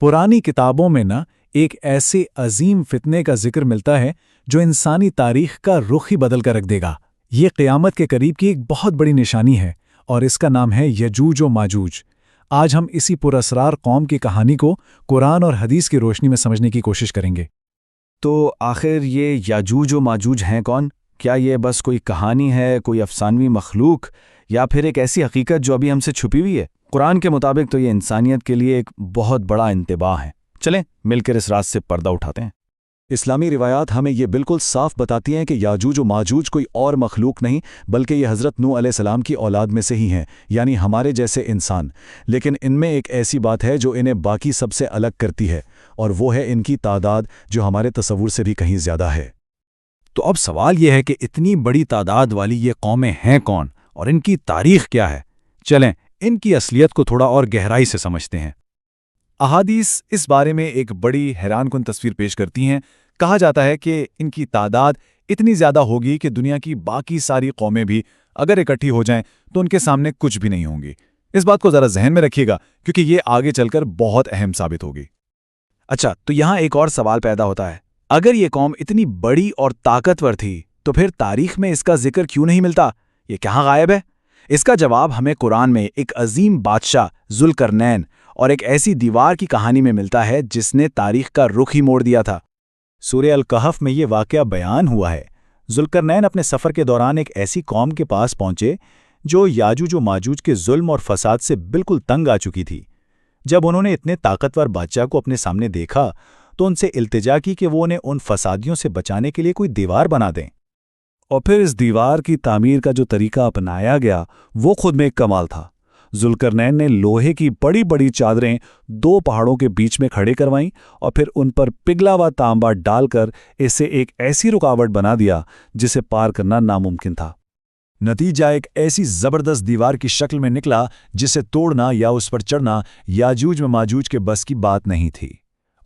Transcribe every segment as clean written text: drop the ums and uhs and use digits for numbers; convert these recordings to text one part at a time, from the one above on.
पुरानी किताबों में ना एक ऐसे अजीम फितने का जिक्र मिलता है जो इंसानी तारीख का रुख ही बदल कर रख देगा। ये क़यामत के करीब की एक बहुत बड़ी निशानी है और इसका नाम है यजूज और माजूज। आज हम इसी पुरअसरार कौम की कहानी को कुरान और हदीस की रोशनी में समझने की कोशिश करेंगे। तो आखिर ये याजूज और माजूज हैं कौन? क्या ये बस कोई कहानी है, कोई अफसानवी मखलूक, या फिर एक ऐसी हकीकत जो अभी हमसे छुपी हुई है? कुरान के मुताबिक तो ये इंसानियत के लिए एक बहुत बड़ा इंतबाह है। चलें मिलकर इस राज से पर्दा उठाते हैं। इस्लामी रिवायात हमें ये बिल्कुल साफ बताती हैं कि याजूज और माजूज कोई और मखलूक नहीं बल्कि ये हज़रत नूह अलैहिस्सलाम की औलाद में से ही हैं, यानी हमारे जैसे इंसान। लेकिन इनमें एक ऐसी बात है जो इन्हें बाकी सबसे अलग करती है, और वो है इनकी तादाद जो हमारे तसव्वुर से भी कहीं ज़्यादा है। तो अब सवाल यह है कि इतनी बड़ी तादाद वाली ये कौमें हैं कौन और इनकी तारीख क्या है? चलें इनकी असलियत को थोड़ा और गहराई से समझते हैं। अहादीस इस बारे में एक बड़ी हैरानकुन तस्वीर पेश करती हैं। कहा जाता है कि इनकी तादाद इतनी ज़्यादा होगी कि दुनिया की बाकी सारी कौमें भी अगर इकट्ठी हो जाएं तो उनके सामने कुछ भी नहीं होंगी। इस बात को ज़रा जहन में रखिएगा क्योंकि ये आगे चलकर बहुत अहम साबित होगी। अच्छा, तो यहाँ एक और सवाल पैदा होता है, अगर ये कौम इतनी बड़ी और ताकतवर थी तो फिर तारीख में इसका जिक्र क्यों नहीं मिलता? ये कहाँ गायब है? इसका जवाब हमें कुरान में एक अजीम बादशाह जुल्करनैन और एक ऐसी दीवार की कहानी में मिलता है जिसने तारीख का रुख ही मोड़ दिया था। सूरह अल-कहफ में ये वाक़या बयान हुआ है। जुल्करनैन अपने सफ़र के दौरान एक ऐसी कौम के पास पहुंचे जो याजूज और माजूज के जुल्म और फसाद से बिल्कुल तंग आ चुकी थी। जब उन्होंने इतने ताकतवर बादशाह को अपने सामने देखा तो उनसे इल्तिजा की कि वो उन्हें उन फसादियों से बचाने के लिए कोई दीवार बना दें। और फिर इस दीवार की तामीर का जो तरीका अपनाया गया वो खुद में एक कमाल था। जुल्करनैन ने लोहे की बड़ी बड़ी चादरें दो पहाड़ों के बीच में खड़े करवाईं और फिर उन पर पिघला हुआ तांबा डालकर इसे एक ऐसी रुकावट बना दिया जिसे पार करना नामुमकिन था। नतीजा एक ऐसी ज़बरदस्त दीवार की शक्ल में निकला जिसे तोड़ना या उस पर चढ़ना याजूज में माजूज के बस की बात नहीं थी।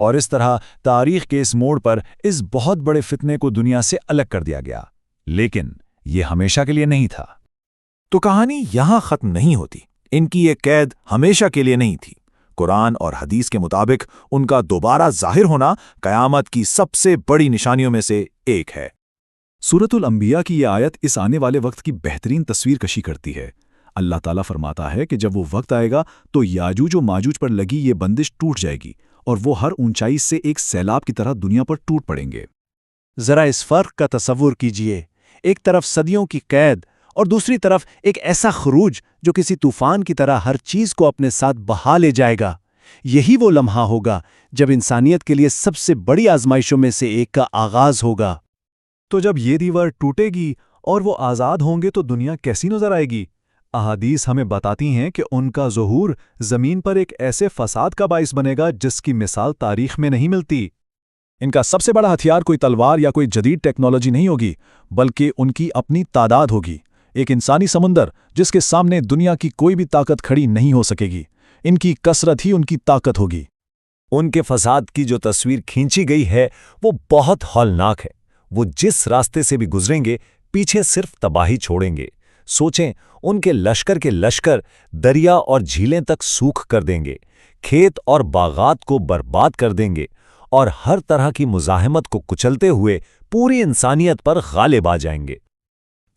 और इस तरह तारीख के इस मोड़ पर इस बहुत बड़े फितने को दुनिया से अलग कर दिया गया। लेकिन यह हमेशा के लिए नहीं था। तो कहानी यहां खत्म नहीं होती। इनकी ये कैद हमेशा के लिए नहीं थी। कुरान और हदीस के मुताबिक उनका दोबारा जाहिर होना कयामत की सबसे बड़ी निशानियों में से एक है। सूरतुल अंबिया की ये आयत इस आने वाले वक्त की बेहतरीन तस्वीर कशी करती है। अल्लाह ताला फरमाता है कि जब वो वक्त आएगा तो याजूज और माजूज पर लगी ये बंदिश टूट जाएगी और वो हर ऊंचाई से एक सैलाब की तरह दुनिया पर टूट पड़ेंगे। जरा इस फर्क का तसव्वुर कीजिए, एक तरफ सदियों की कैद और दूसरी तरफ एक ऐसा खरूज जो किसी तूफान की तरह हर चीज को अपने साथ बहा ले जाएगा। यही वो लम्हा होगा जब इंसानियत के लिए सबसे बड़ी आजमाइशों में से एक का आगाज होगा। तो जब ये दीवार टूटेगी और वो आज़ाद होंगे तो दुनिया कैसी नजर आएगी? अहादीस हमें बताती हैं कि उनका ज़ुहूर ज़मीन पर एक ऐसे फसाद का बाइस बनेगा जिसकी मिसाल तारीख में नहीं मिलती। इनका सबसे बड़ा हथियार कोई तलवार या कोई जदीद टेक्नोलॉजी नहीं होगी बल्कि उनकी अपनी तादाद होगी। एक इंसानी समुंदर जिसके सामने दुनिया की कोई भी ताकत खड़ी नहीं हो सकेगी। इनकी कसरत ही उनकी ताकत होगी। उनके फसाद की जो तस्वीर खींची गई है वो बहुत हौलनाक है। वो जिस रास्ते से भी गुजरेंगे पीछे सिर्फ तबाही छोड़ेंगे। सोचें, उनके लश्कर के लश्कर दरिया और झीलें तक सूख कर देंगे, खेत और बागात को बर्बाद कर देंगे और हर तरह की मुज़ाहमत को कुचलते हुए पूरी इंसानियत पर गालिब आ जाएंगे।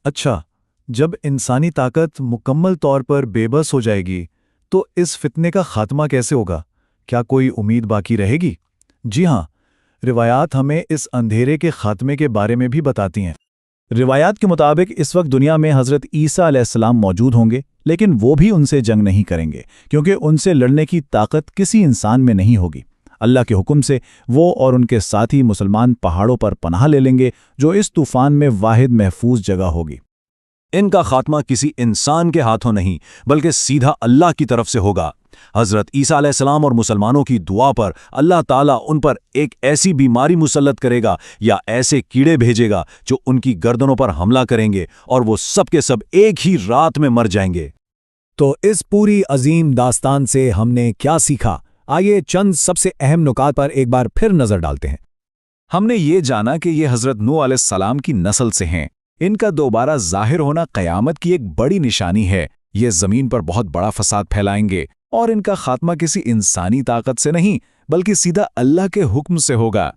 अच्छा, जब इंसानी ताकत मुकम्मल तौर पर बेबस हो जाएगी तो इस फितने का खात्मा कैसे होगा? क्या कोई उम्मीद बाकी रहेगी? जी हाँ, रिवायात हमें इस अंधेरे के खात्मे के बारे में भी बताती हैं। रिवायात के मुताबिक इस वक्त दुनिया में हज़रत ईसा अलैहिस्सलाम मौजूद होंगे, लेकिन वो भी उनसे जंग नहीं करेंगे क्योंकि उनसे लड़ने की ताकत किसी इंसान में नहीं होगी। अल्लाह के हुक्म से वो और उनके साथी मुसलमान पहाड़ों पर पनाह ले लेंगे जो इस तूफान में वाहिद महफूज जगह होगी। इनका खात्मा किसी इंसान के हाथों नहीं बल्कि सीधा अल्लाह की तरफ से होगा। हज़रत ईसा अलैहिस्सलाम और मुसलमानों की दुआ पर अल्लाह ताला उन पर एक ऐसी बीमारी मुसल्लत करेगा या ऐसे कीड़े भेजेगा जो उनकी गर्दनों पर हमला करेंगे और वो सब के सब एक ही रात में मर जाएंगे। तो इस पूरी अजीम दास्तान से हमने क्या सीखा? आइए चंद सबसे अहम नुकात पर एक बार फिर नजर डालते हैं। हमने ये जाना कि ये हज़रत नूह अलैहिस्सलाम की नस्ल से हैं। इनका दोबारा जाहिर होना क़यामत की एक बड़ी निशानी है। ये ज़मीन पर बहुत बड़ा फसाद फैलाएंगे और इनका खात्मा किसी इंसानी ताकत से नहीं बल्कि सीधा अल्लाह के हुक्म से होगा।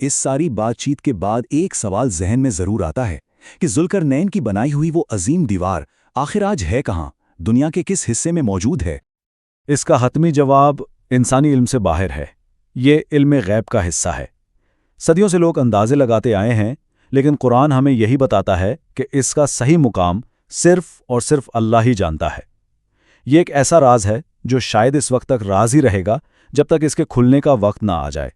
इस सारी बातचीत के बाद एक सवाल जहन में जरूर आता है कि जुल्करनैन की बनाई हुई वो अजीम दीवार आखिर आज है कहाँ, दुनिया के किस हिस्से में मौजूद है? इसका हतमी जवाब इंसानी इल्म से बाहर है। ये इल्म गैब का हिस्सा है। सदियों से लोग अंदाजे लगाते आए हैं, लेकिन कुरान हमें यही बताता है कि इसका सही मुकाम सिर्फ और सिर्फ अल्लाह ही जानता है। ये एक ऐसा राज है जो शायद इस वक्त तक राज ही रहेगा जब तक इसके खुलने का वक्त ना आ जाए।